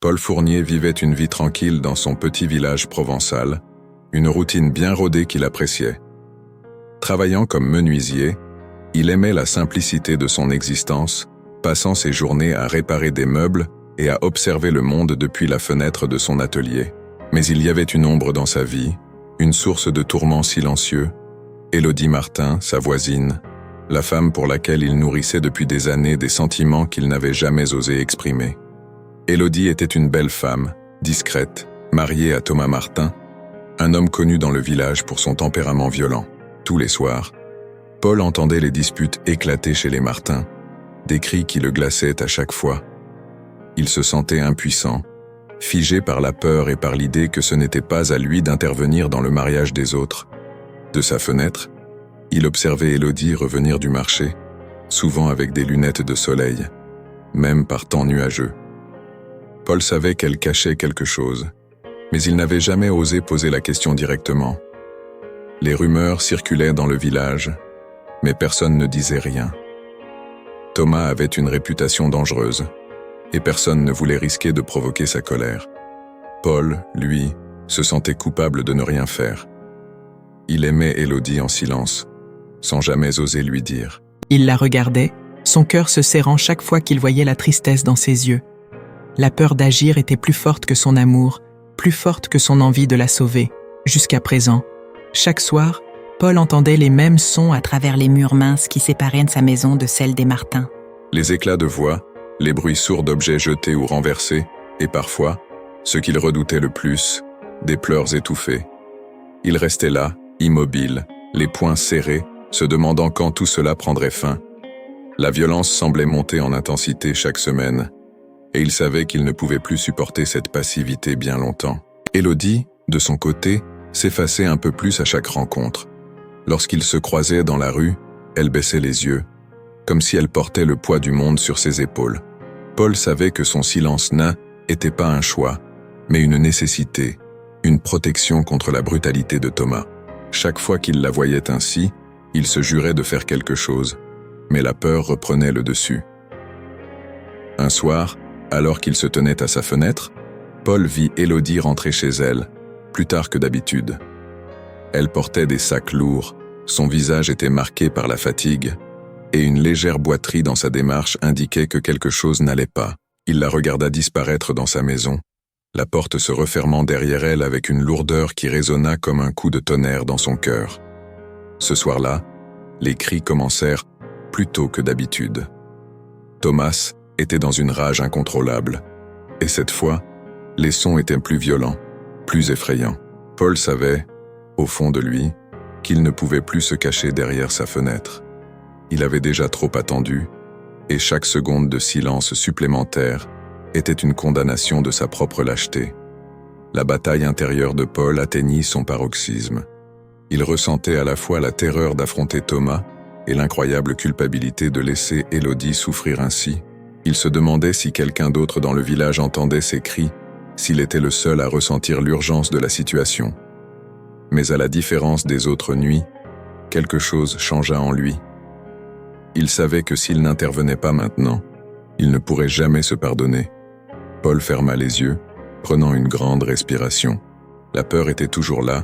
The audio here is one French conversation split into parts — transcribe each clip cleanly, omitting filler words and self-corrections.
Paul Fournier vivait une vie tranquille dans son petit village provençal, une routine bien rodée qu'il appréciait. Travaillant comme menuisier, il aimait la simplicité de son existence, passant ses journées à réparer des meubles et à observer le monde depuis la fenêtre de son atelier. Mais il y avait une ombre dans sa vie, une source de tourments silencieux, Élodie Martin, sa voisine, la femme pour laquelle il nourrissait depuis des années des sentiments qu'il n'avait jamais osé exprimer. Élodie était une belle femme, discrète, mariée à Thomas Martin, un homme connu dans le village pour son tempérament violent. Tous les soirs, Paul entendait les disputes éclater chez les Martin, des cris qui le glaçaient à chaque fois. Il se sentait impuissant, figé par la peur et par l'idée que ce n'était pas à lui d'intervenir dans le mariage des autres. De sa fenêtre, il observait Élodie revenir du marché, souvent avec des lunettes de soleil, même par temps nuageux. Paul savait qu'elle cachait quelque chose, mais il n'avait jamais osé poser la question directement. Les rumeurs circulaient dans le village, mais personne ne disait rien. Thomas avait une réputation dangereuse, et personne ne voulait risquer de provoquer sa colère. Paul, lui, se sentait coupable de ne rien faire. Il aimait Élodie en silence, sans jamais oser lui dire. Il la regardait, son cœur se serrant chaque fois qu'il voyait la tristesse dans ses yeux. La peur d'agir était plus forte que son amour, plus forte que son envie de la sauver. Jusqu'à présent, chaque soir, Paul entendait les mêmes sons à travers les murs minces qui séparaient sa maison de celle des Martin. Les éclats de voix, les bruits sourds d'objets jetés ou renversés, et parfois, ce qu'il redoutait le plus, des pleurs étouffés. Il restait là, immobile, les poings serrés, se demandant quand tout cela prendrait fin. La violence semblait monter en intensité chaque semaine, et il savait qu'il ne pouvait plus supporter cette passivité bien longtemps. Élodie, de son côté, s'effaçait un peu plus à chaque rencontre. Lorsqu'ils se croisaient dans la rue, elle baissait les yeux, comme si elle portait le poids du monde sur ses épaules. Paul savait que son silence nain n'était pas un choix, mais une nécessité, une protection contre la brutalité de Thomas. Chaque fois qu'il la voyait ainsi, il se jurait de faire quelque chose, mais la peur reprenait le dessus. Un soir, alors qu'il se tenait à sa fenêtre, Paul vit Élodie rentrer chez elle, plus tard que d'habitude. Elle portait des sacs lourds, son visage était marqué par la fatigue, et une légère boiterie dans sa démarche indiquait que quelque chose n'allait pas. Il la regarda disparaître dans sa maison, la porte se refermant derrière elle avec une lourdeur qui résonna comme un coup de tonnerre dans son cœur. Ce soir-là, les cris commencèrent plus tôt que d'habitude. Thomas était dans une rage incontrôlable, et cette fois, les sons étaient plus violents, plus effrayants. Paul savait, au fond de lui, qu'il ne pouvait plus se cacher derrière sa fenêtre. Il avait déjà trop attendu, et chaque seconde de silence supplémentaire était une condamnation de sa propre lâcheté. La bataille intérieure de Paul atteignit son paroxysme. Il ressentait à la fois la terreur d'affronter Thomas et l'incroyable culpabilité de laisser Élodie souffrir ainsi. Il se demandait si quelqu'un d'autre dans le village entendait ses cris, s'il était le seul à ressentir l'urgence de la situation. Mais à la différence des autres nuits, quelque chose changea en lui. Il savait que s'il n'intervenait pas maintenant, il ne pourrait jamais se pardonner. Paul ferma les yeux, prenant une grande respiration. La peur était toujours là,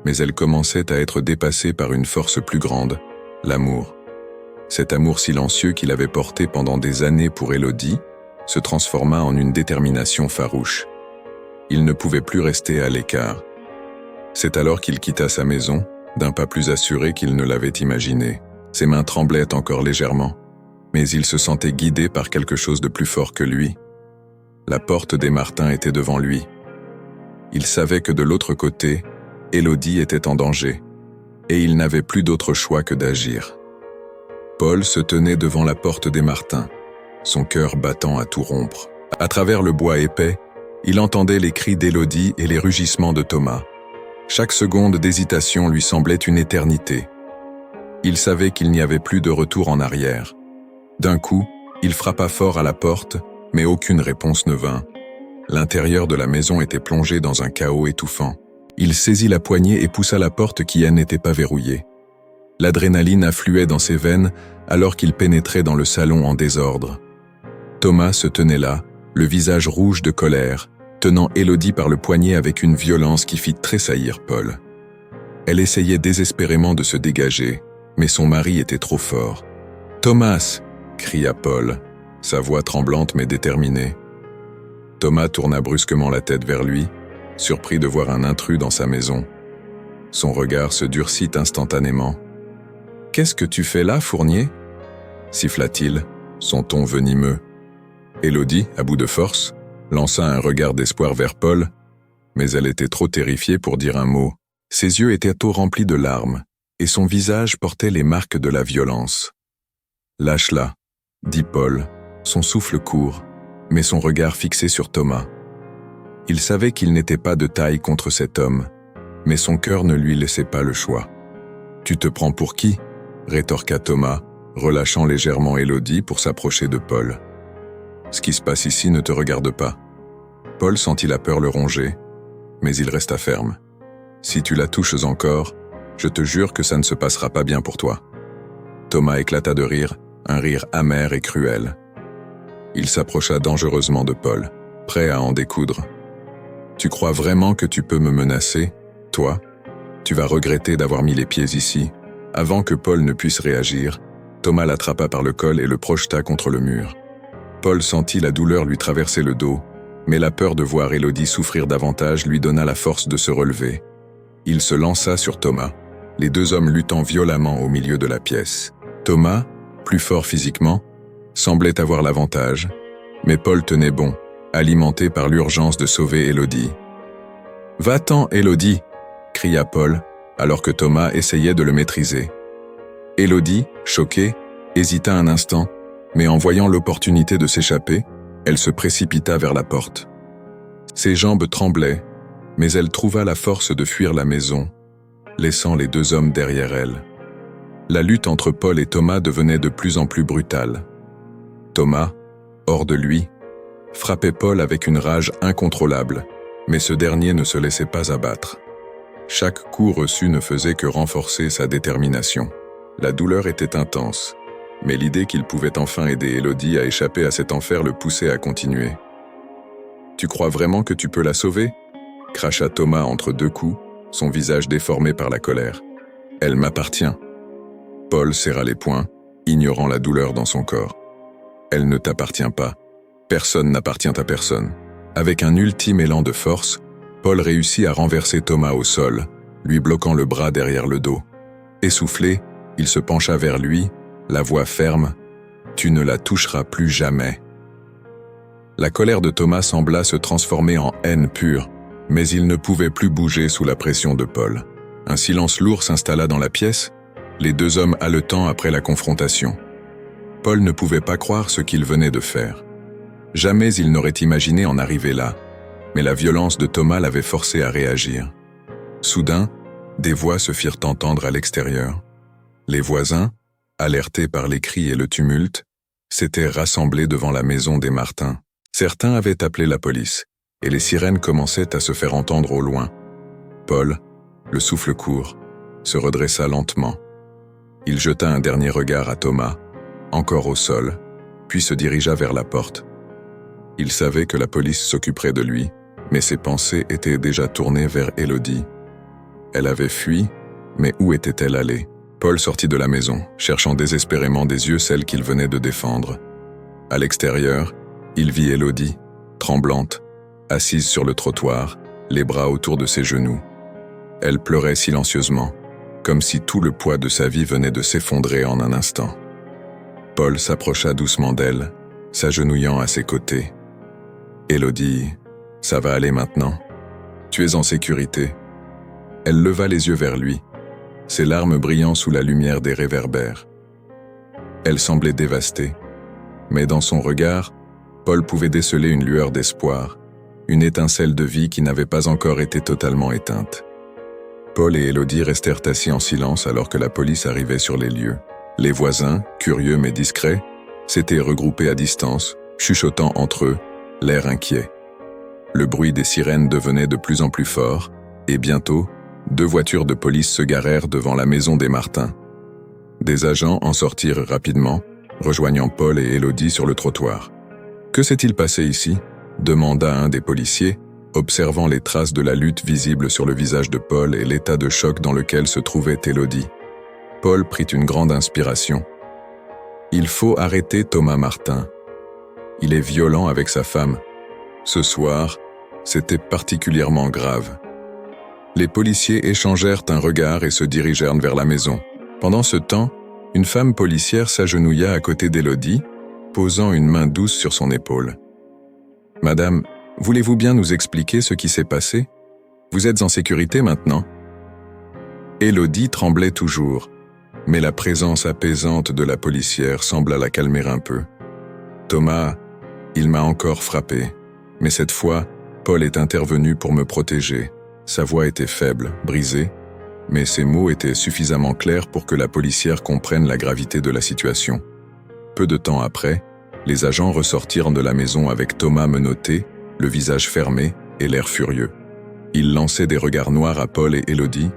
mais elle commençait à être dépassée par une force plus grande, l'amour. Cet amour silencieux qu'il avait porté pendant des années pour Élodie se transforma en une détermination farouche. Il ne pouvait plus rester à l'écart. C'est alors qu'il quitta sa maison, d'un pas plus assuré qu'il ne l'avait imaginé. Ses mains tremblaient encore légèrement, mais il se sentait guidé par quelque chose de plus fort que lui. La porte des Martin était devant lui. Il savait que de l'autre côté, Élodie était en danger, et il n'avait plus d'autre choix que d'agir. Paul se tenait devant la porte des Martin, son cœur battant à tout rompre. À travers le bois épais, il entendait les cris d'Élodie et les rugissements de Thomas. Chaque seconde d'hésitation lui semblait une éternité. Il savait qu'il n'y avait plus de retour en arrière. D'un coup, il frappa fort à la porte, mais aucune réponse ne vint. L'intérieur de la maison était plongé dans un chaos étouffant. Il saisit la poignée et poussa la porte qui n'était pas verrouillée. L'adrénaline affluait dans ses veines alors qu'il pénétrait dans le salon en désordre. Thomas se tenait là, le visage rouge de colère, tenant Élodie par le poignet avec une violence qui fit tressaillir Paul. Elle essayait désespérément de se dégager, mais son mari était trop fort. « Thomas !» cria Paul, sa voix tremblante mais déterminée. Thomas tourna brusquement la tête vers lui, surpris de voir un intrus dans sa maison. Son regard se durcit instantanément. « Qu'est-ce que tu fais là, Fournier ?» siffla-t-il, son ton venimeux. Élodie, à bout de force, lança un regard d'espoir vers Paul, mais elle était trop terrifiée pour dire un mot. Ses yeux étaient tout remplis de larmes, et son visage portait les marques de la violence. « Lâche-la », dit Paul, son souffle court, mais son regard fixé sur Thomas. Il savait qu'il n'était pas de taille contre cet homme, mais son cœur ne lui laissait pas le choix. « Tu te prends pour qui ?» rétorqua Thomas, relâchant légèrement Élodie pour s'approcher de Paul. « Ce qui se passe ici ne te regarde pas. » Paul sentit la peur le ronger, mais il resta ferme. « Si tu la touches encore, je te jure que ça ne se passera pas bien pour toi. » Thomas éclata de rire, un rire amer et cruel. Il s'approcha dangereusement de Paul, prêt à en découdre. « Tu crois vraiment que tu peux me menacer, toi ? Tu vas regretter d'avoir mis les pieds ici. » Avant que Paul ne puisse réagir, Thomas l'attrapa par le col et le projeta contre le mur. Paul sentit la douleur lui traverser le dos, mais la peur de voir Élodie souffrir davantage lui donna la force de se relever. Il se lança sur Thomas, les deux hommes luttant violemment au milieu de la pièce. Thomas, plus fort physiquement, semblait avoir l'avantage, mais Paul tenait bon, alimenté par l'urgence de sauver Élodie. « Va-t'en, Élodie !» cria Paul, alors que Thomas essayait de le maîtriser. Élodie, choquée, hésita un instant, mais en voyant l'opportunité de s'échapper, elle se précipita vers la porte. Ses jambes tremblaient, mais elle trouva la force de fuir la maison, laissant les deux hommes derrière elle. La lutte entre Paul et Thomas devenait de plus en plus brutale. Thomas, hors de lui, frappait Paul avec une rage incontrôlable, mais ce dernier ne se laissait pas abattre. Chaque coup reçu ne faisait que renforcer sa détermination. La douleur était intense, mais l'idée qu'il pouvait enfin aider Élodie à échapper à cet enfer le poussait à continuer. « Tu crois vraiment que tu peux la sauver ?» cracha Thomas entre deux coups, son visage déformé par la colère. « Elle m'appartient. » Paul serra les poings, ignorant la douleur dans son corps. « Elle ne t'appartient pas. Personne n'appartient à personne. » Avec un ultime élan de force, Paul réussit à renverser Thomas au sol, lui bloquant le bras derrière le dos. Essoufflé, il se pencha vers lui, la voix ferme « Tu ne la toucheras plus jamais !» La colère de Thomas sembla se transformer en haine pure, mais il ne pouvait plus bouger sous la pression de Paul. Un silence lourd s'installa dans la pièce, les deux hommes haletant après la confrontation. Paul ne pouvait pas croire ce qu'il venait de faire. Jamais il n'aurait imaginé en arriver là, mais la violence de Thomas l'avait forcé à réagir. Soudain, des voix se firent entendre à l'extérieur. Les voisins, alertés par les cris et le tumulte, s'étaient rassemblés devant la maison des Martin. Certains avaient appelé la police, et les sirènes commençaient à se faire entendre au loin. Paul, le souffle court, se redressa lentement. Il jeta un dernier regard à Thomas, encore au sol, puis se dirigea vers la porte. Il savait que la police s'occuperait de lui, mais ses pensées étaient déjà tournées vers Élodie. Elle avait fui, mais où était-elle allée ? Paul sortit de la maison, cherchant désespérément des yeux celle qu'il venait de défendre. À l'extérieur, il vit Élodie, tremblante, assise sur le trottoir, les bras autour de ses genoux. Elle pleurait silencieusement, comme si tout le poids de sa vie venait de s'effondrer en un instant. Paul s'approcha doucement d'elle, s'agenouillant à ses côtés. « Élodie, ça va aller maintenant. Tu es en sécurité. » Elle leva les yeux vers lui, ses larmes brillant sous la lumière des réverbères. Elle semblait dévastée, mais dans son regard, Paul pouvait déceler une lueur d'espoir, une étincelle de vie qui n'avait pas encore été totalement éteinte. Paul et Élodie restèrent assis en silence alors que la police arrivait sur les lieux. Les voisins, curieux mais discrets, s'étaient regroupés à distance, chuchotant entre eux, l'air inquiet. Le bruit des sirènes devenait de plus en plus fort, et bientôt, 2 voitures de police se garèrent devant la maison des Martin. Des agents en sortirent rapidement, rejoignant Paul et Élodie sur le trottoir. « Que s'est-il passé ici » demanda un des policiers, observant les traces de la lutte visibles sur le visage de Paul et l'état de choc dans lequel se trouvait Élodie. Paul prit une grande inspiration. « Il faut arrêter Thomas Martin. Il est violent avec sa femme. Ce soir, c'était particulièrement grave. » Les policiers échangèrent un regard et se dirigèrent vers la maison. Pendant ce temps, une femme policière s'agenouilla à côté d'Élodie, posant une main douce sur son épaule. « Madame, voulez-vous bien nous expliquer ce qui s'est passé? Vous êtes en sécurité maintenant ?» Élodie tremblait toujours, mais la présence apaisante de la policière sembla la calmer un peu. « Thomas, il m'a encore frappé, mais cette fois, Paul est intervenu pour me protéger. Sa voix était faible, brisée, mais ses mots étaient suffisamment clairs pour que la policière comprenne la gravité de la situation. Peu de temps après, les agents ressortirent de la maison avec Thomas menotté, le visage fermé et l'air furieux. Ils lançaient des regards noirs à Paul et Élodie,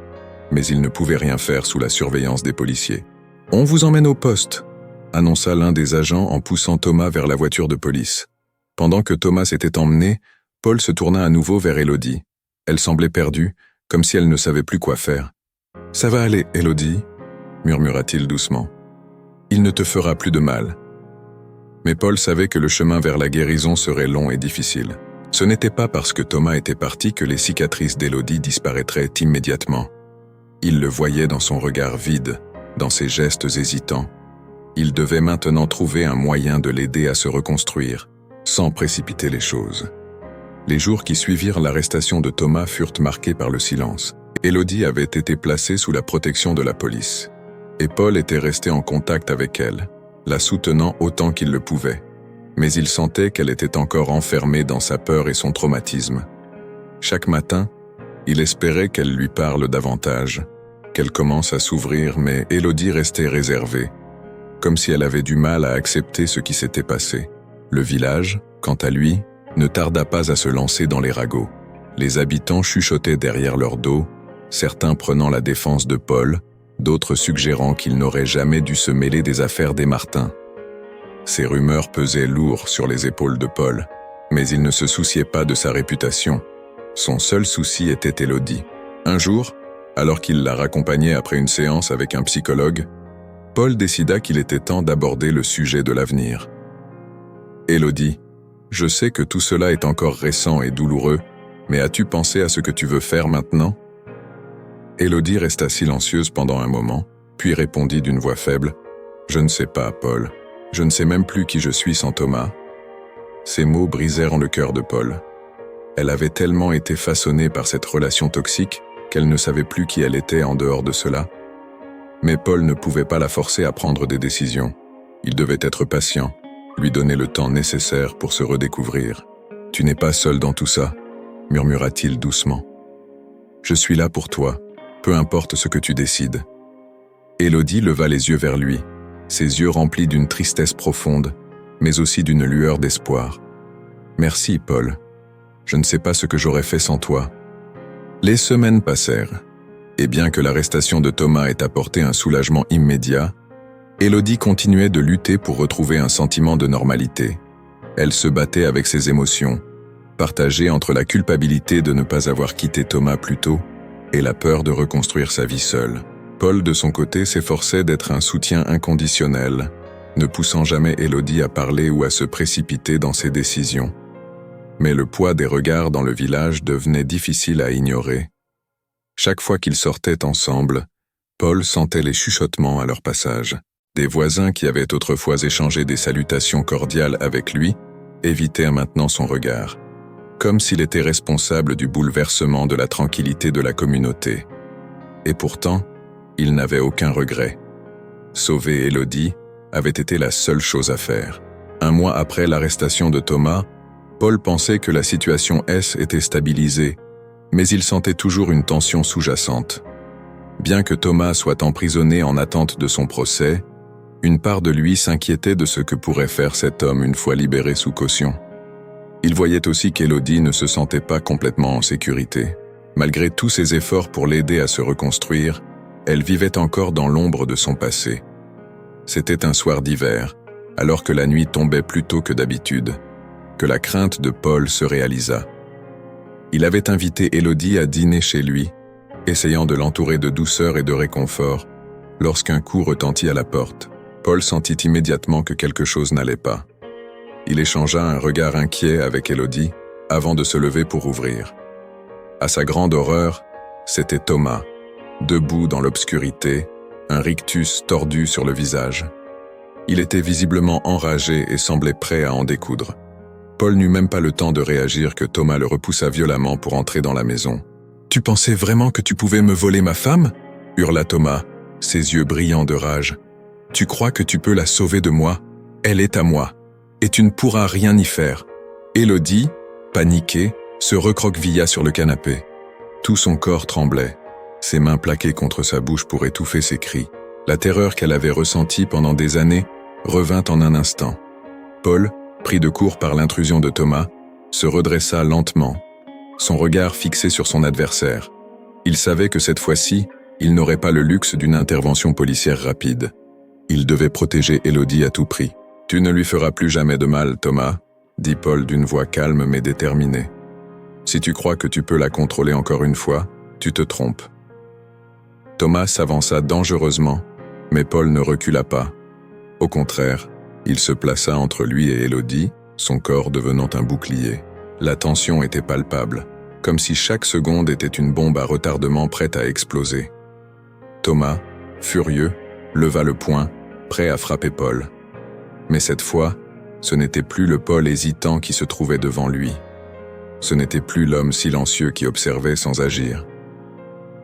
mais ils ne pouvaient rien faire sous la surveillance des policiers. « On vous emmène au poste », annonça l'un des agents en poussant Thomas vers la voiture de police. Pendant que Thomas était emmené, Paul se tourna à nouveau vers Élodie. Elle semblait perdue, comme si elle ne savait plus quoi faire. « Ça va aller, Élodie » murmura-t-il doucement. « Il ne te fera plus de mal. » Mais Paul savait que le chemin vers la guérison serait long et difficile. Ce n'était pas parce que Thomas était parti que les cicatrices d'Élodie disparaîtraient immédiatement. Il le voyait dans son regard vide, dans ses gestes hésitants. Il devait maintenant trouver un moyen de l'aider à se reconstruire, sans précipiter les choses. Les jours qui suivirent l'arrestation de Thomas furent marqués par le silence. Élodie avait été placée sous la protection de la police. Et Paul était resté en contact avec elle, la soutenant autant qu'il le pouvait. Mais il sentait qu'elle était encore enfermée dans sa peur et son traumatisme. Chaque matin, il espérait qu'elle lui parle davantage, qu'elle commence à s'ouvrir, mais Élodie restait réservée, comme si elle avait du mal à accepter ce qui s'était passé. Le village, quant à lui, ne tarda pas à se lancer dans les ragots. Les habitants chuchotaient derrière leur dos, certains prenant la défense de Paul, d'autres suggérant qu'il n'aurait jamais dû se mêler des affaires des Martin. Ces rumeurs pesaient lourd sur les épaules de Paul, mais il ne se souciait pas de sa réputation. Son seul souci était Élodie. Un jour, alors qu'il la raccompagnait après une séance avec un psychologue, Paul décida qu'il était temps d'aborder le sujet de l'avenir. « Élodie, je sais que tout cela est encore récent et douloureux, mais as-tu pensé à ce que tu veux faire maintenant ?» Élodie resta silencieuse pendant un moment, puis répondit d'une voix faible, « Je ne sais pas, Paul. Je ne sais même plus qui je suis sans Thomas. » Ces mots brisèrent le cœur de Paul. Elle avait tellement été façonnée par cette relation toxique qu'elle ne savait plus qui elle était en dehors de cela. Mais Paul ne pouvait pas la forcer à prendre des décisions. Il devait être patient, lui donner le temps nécessaire pour se redécouvrir. « Tu n'es pas seul dans tout ça », murmura-t-il doucement. « Je suis là pour toi, peu importe ce que tu décides. » Élodie leva les yeux vers lui, ses yeux remplis d'une tristesse profonde, mais aussi d'une lueur d'espoir. « Merci, Paul. Je ne sais pas ce que j'aurais fait sans toi. » Les semaines passèrent, et bien que l'arrestation de Thomas ait apporté un soulagement immédiat, Élodie continuait de lutter pour retrouver un sentiment de normalité. Elle se battait avec ses émotions, partagée entre la culpabilité de ne pas avoir quitté Thomas plus tôt et la peur de reconstruire sa vie seule. Paul, de son côté, s'efforçait d'être un soutien inconditionnel, ne poussant jamais Élodie à parler ou à se précipiter dans ses décisions. Mais le poids des regards dans le village devenait difficile à ignorer. Chaque fois qu'ils sortaient ensemble, Paul sentait les chuchotements à leur passage. Des voisins qui avaient autrefois échangé des salutations cordiales avec lui évitaient maintenant son regard, comme s'il était responsable du bouleversement de la tranquillité de la communauté. Et pourtant, il n'avait aucun regret. Sauver Élodie avait été la seule chose à faire. Un mois après l'arrestation de Thomas, Paul pensait que la situation était stabilisée, mais il sentait toujours une tension sous-jacente. Bien que Thomas soit emprisonné en attente de son procès, une part de lui s'inquiétait de ce que pourrait faire cet homme une fois libéré sous caution. Il voyait aussi qu'Élodie ne se sentait pas complètement en sécurité. Malgré tous ses efforts pour l'aider à se reconstruire, elle vivait encore dans l'ombre de son passé. C'était un soir d'hiver, alors que la nuit tombait plus tôt que d'habitude. que la crainte de Paul se réalisa. Il avait invité Élodie à dîner chez lui, essayant de l'entourer de douceur et de réconfort, lorsqu'un coup retentit à la porte. Paul sentit immédiatement que quelque chose n'allait pas. Il échangea un regard inquiet avec Élodie avant de se lever pour ouvrir. À sa grande horreur, c'était Thomas, debout dans l'obscurité, un rictus tordu sur le visage. Il était visiblement enragé et semblait prêt à en découdre. Paul n'eut même pas le temps de réagir que Thomas le repoussa violemment pour entrer dans la maison. « Tu pensais vraiment que tu pouvais me voler ma femme ?» hurla Thomas, ses yeux brillants de rage. « Tu crois que tu peux la sauver de moi? Elle est à moi, et tu ne pourras rien y faire. » Élodie, paniquée, se recroquevilla sur le canapé. Tout son corps tremblait, ses mains plaquées contre sa bouche pour étouffer ses cris. La terreur qu'elle avait ressentie pendant des années revint en un instant. Paul, pris de court par l'intrusion de Thomas, se redressa lentement, son regard fixé sur son adversaire. Il savait que cette fois-ci, il n'aurait pas le luxe d'une intervention policière rapide. Il devait protéger Élodie à tout prix. « Tu ne lui feras plus jamais de mal, Thomas », dit Paul d'une voix calme mais déterminée. « Si tu crois que tu peux la contrôler encore une fois, tu te trompes. » Thomas s'avança dangereusement, mais Paul ne recula pas. Au contraire, il se plaça entre lui et Élodie, son corps devenant un bouclier. La tension était palpable, comme si chaque seconde était une bombe à retardement prête à exploser. Thomas, furieux, leva le poing, prêt à frapper Paul. Mais cette fois, ce n'était plus le Paul hésitant qui se trouvait devant lui. Ce n'était plus l'homme silencieux qui observait sans agir.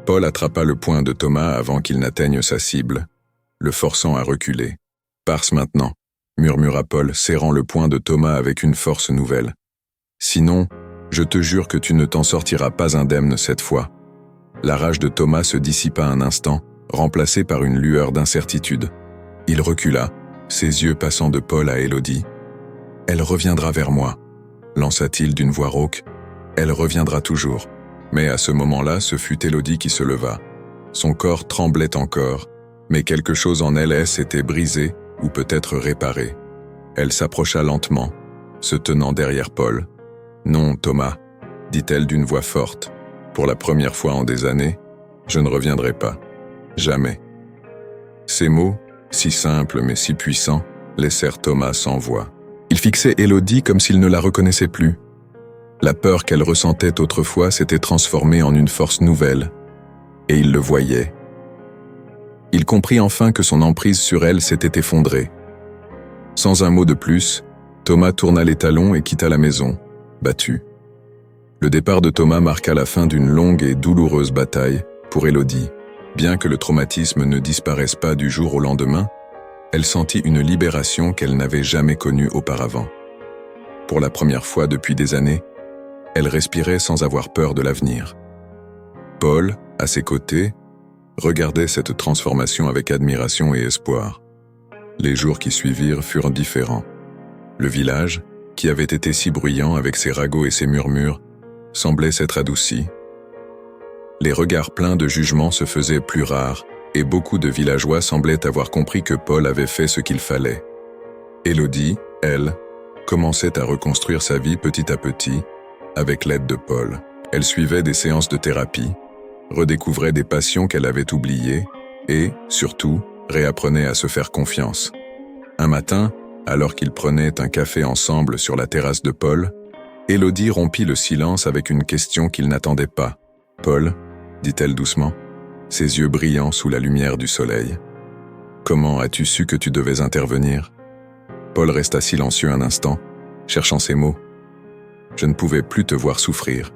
Paul attrapa le poing de Thomas avant qu'il n'atteigne sa cible, le forçant à reculer. « Passe maintenant », murmura Paul, serrant le poing de Thomas avec une force nouvelle. « Sinon, je te jure que tu ne t'en sortiras pas indemne cette fois. » La rage de Thomas se dissipa un instant, remplacée par une lueur d'incertitude. Il recula, ses yeux passant de Paul à Élodie. « Elle reviendra vers moi », lança-t-il d'une voix rauque. « Elle reviendra toujours. » Mais à ce moment-là, ce fut Élodie qui se leva. Son corps tremblait encore, mais quelque chose en elle s'était brisé ou peut-être réparé. Elle s'approcha lentement, se tenant derrière Paul. « Non, Thomas, » dit-elle d'une voix forte. « Pour la première fois en des années, je ne reviendrai pas. Jamais. » Ces mots, si simples mais si puissants, laissèrent Thomas sans voix. Il fixait Élodie comme s'il ne la reconnaissait plus. La peur qu'elle ressentait autrefois s'était transformée en une force nouvelle, et il le voyait. Il comprit enfin que son emprise sur elle s'était effondrée. Sans un mot de plus, Thomas tourna les talons et quitta la maison, battu. Le départ de Thomas marqua la fin d'une longue et douloureuse bataille pour Élodie. Bien que le traumatisme ne disparaisse pas du jour au lendemain, elle sentit une libération qu'elle n'avait jamais connue auparavant. Pour la première fois depuis des années, elle respirait sans avoir peur de l'avenir. Paul, à ses côtés, regardait cette transformation avec admiration et espoir. Les jours qui suivirent furent différents. Le village, qui avait été si bruyant avec ses ragots et ses murmures, semblait s'être adouci. Les regards pleins de jugement se faisaient plus rares, et beaucoup de villageois semblaient avoir compris que Paul avait fait ce qu'il fallait. Élodie, elle, commençait à reconstruire sa vie petit à petit, avec l'aide de Paul. Elle suivait des séances de thérapie, redécouvrait des passions qu'elle avait oubliées et, surtout, réapprenait à se faire confiance. Un matin, alors qu'ils prenaient un café ensemble sur la terrasse de Paul, Élodie rompit le silence avec une question qu'il n'attendait pas. « Paul » dit-elle doucement, ses yeux brillants sous la lumière du soleil. « Comment as-tu su que tu devais intervenir ?» Paul resta silencieux un instant, cherchant ses mots. « Je ne pouvais plus te voir souffrir »,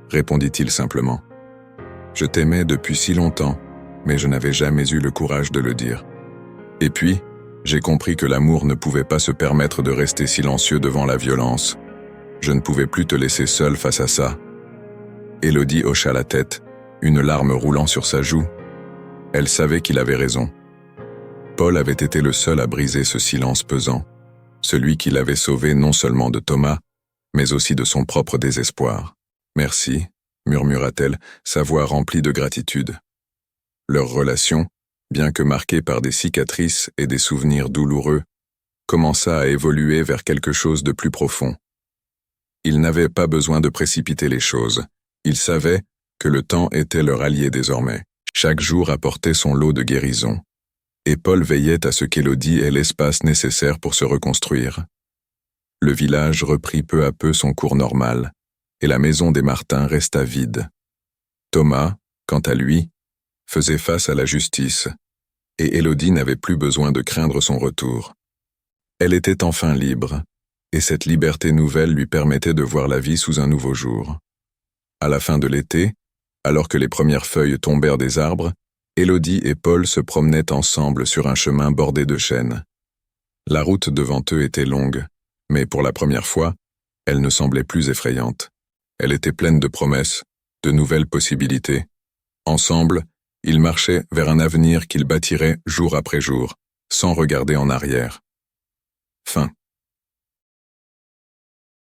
répondit-il simplement. « Je t'aimais depuis si longtemps, mais je n'avais jamais eu le courage de le dire. Et puis, j'ai compris que l'amour ne pouvait pas se permettre de rester silencieux devant la violence. Je ne pouvais plus te laisser seul face à ça. » Élodie hocha la tête, une larme roulant sur sa joue. Elle savait qu'il avait raison. Paul avait été le seul à briser ce silence pesant, celui qui l'avait sauvé non seulement de Thomas, mais aussi de son propre désespoir. « Merci », murmura-t-elle, sa voix remplie de gratitude. Leur relation, bien que marquée par des cicatrices et des souvenirs douloureux, commença à évoluer vers quelque chose de plus profond. Ils n'avaient pas besoin de précipiter les choses. Ils savaient que le temps était leur allié désormais. Chaque jour apportait son lot de guérison. Et Paul veillait à ce qu'Élodie ait l'espace nécessaire pour se reconstruire. Le village reprit peu à peu son cours normal, et la maison des Martin resta vide. Thomas, quant à lui, faisait face à la justice, et Élodie n'avait plus besoin de craindre son retour. Elle était enfin libre, et cette liberté nouvelle lui permettait de voir la vie sous un nouveau jour. À la fin de l'été, alors que les premières feuilles tombèrent des arbres, Élodie et Paul se promenaient ensemble sur un chemin bordé de chênes. La route devant eux était longue, mais pour la première fois, elle ne semblait plus effrayante. Elle était pleine de promesses, de nouvelles possibilités. Ensemble, ils marchaient vers un avenir qu'ils bâtiraient jour après jour, sans regarder en arrière. Fin.